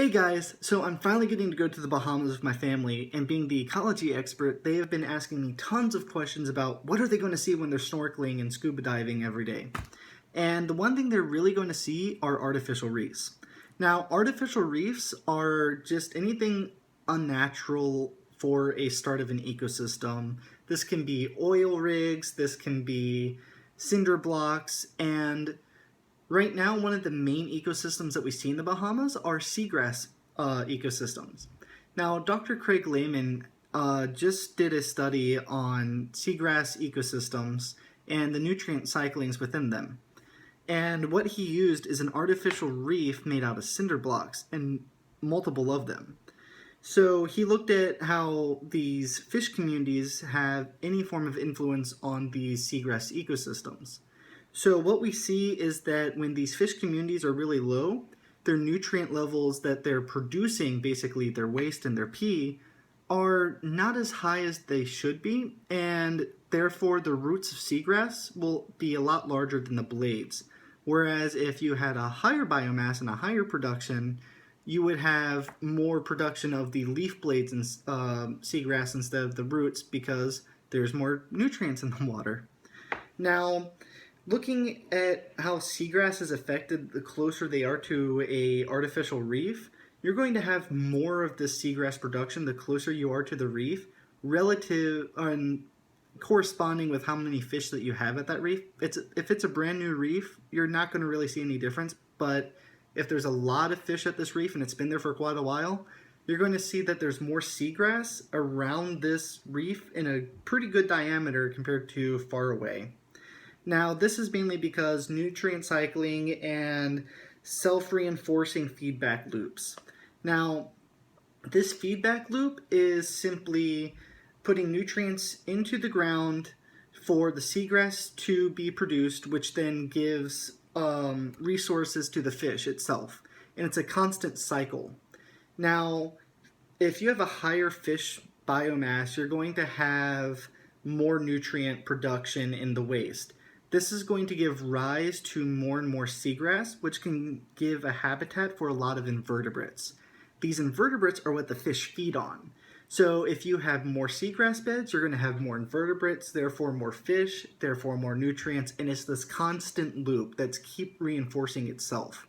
Hey guys, so I'm finally getting to go to the Bahamas with my family, and being the ecology expert, they have been asking me tons of questions about what are they going to see when they're snorkeling and scuba diving every day. And the one thing they're really going to see are artificial reefs. Now, artificial reefs are just anything unnatural for a start of an ecosystem. This can be oil rigs, this can be cinder blocks, and right now, one of the main ecosystems that we see in the Bahamas are seagrass ecosystems. Now, Dr. Craig Lehman just did a study on seagrass ecosystems and the nutrient cyclings within them. And what he used is an artificial reef made out of cinder blocks and multiple of them. So he looked at how these fish communities have any form of influence on these seagrass ecosystems. So what we see is that when these fish communities are really low, their nutrient levels that they're producing, basically their waste and their pee, are not as high as they should be, and therefore the roots of seagrass will be a lot larger than the blades. Whereas if you had a higher biomass and a higher production, you would have more production of the leaf blades and seagrass instead of the roots because there's more nutrients in the water. Now, looking at how seagrass is affected the closer they are to a artificial reef, you're going to have more of this seagrass production the closer you are to the reef, relative and corresponding with how many fish that you have at that reef. If it's a brand new reef, you're not going to really see any difference, but if there's a lot of fish at this reef and it's been there for quite a while, you're going to see that there's more seagrass around this reef in a pretty good diameter compared to far away. Now, this is mainly because nutrient cycling and self-reinforcing feedback loops. Now, this feedback loop is simply putting nutrients into the ground for the seagrass to be produced, which then gives resources to the fish itself. And it's a constant cycle. Now, if you have a higher fish biomass, you're going to have more nutrient production in the waste. This is going to give rise to more and more seagrass, which can give a habitat for a lot of invertebrates. These invertebrates are what the fish feed on. So if you have more seagrass beds, you're going to have more invertebrates, therefore more fish, therefore more nutrients, and it's this constant loop that's keep reinforcing itself.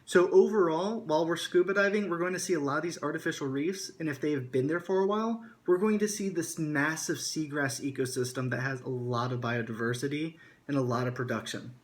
So overall, while we're scuba diving, we're going to see a lot of these artificial reefs, and if they have been there for a while, we're going to see this massive seagrass ecosystem that has a lot of biodiversity and a lot of production.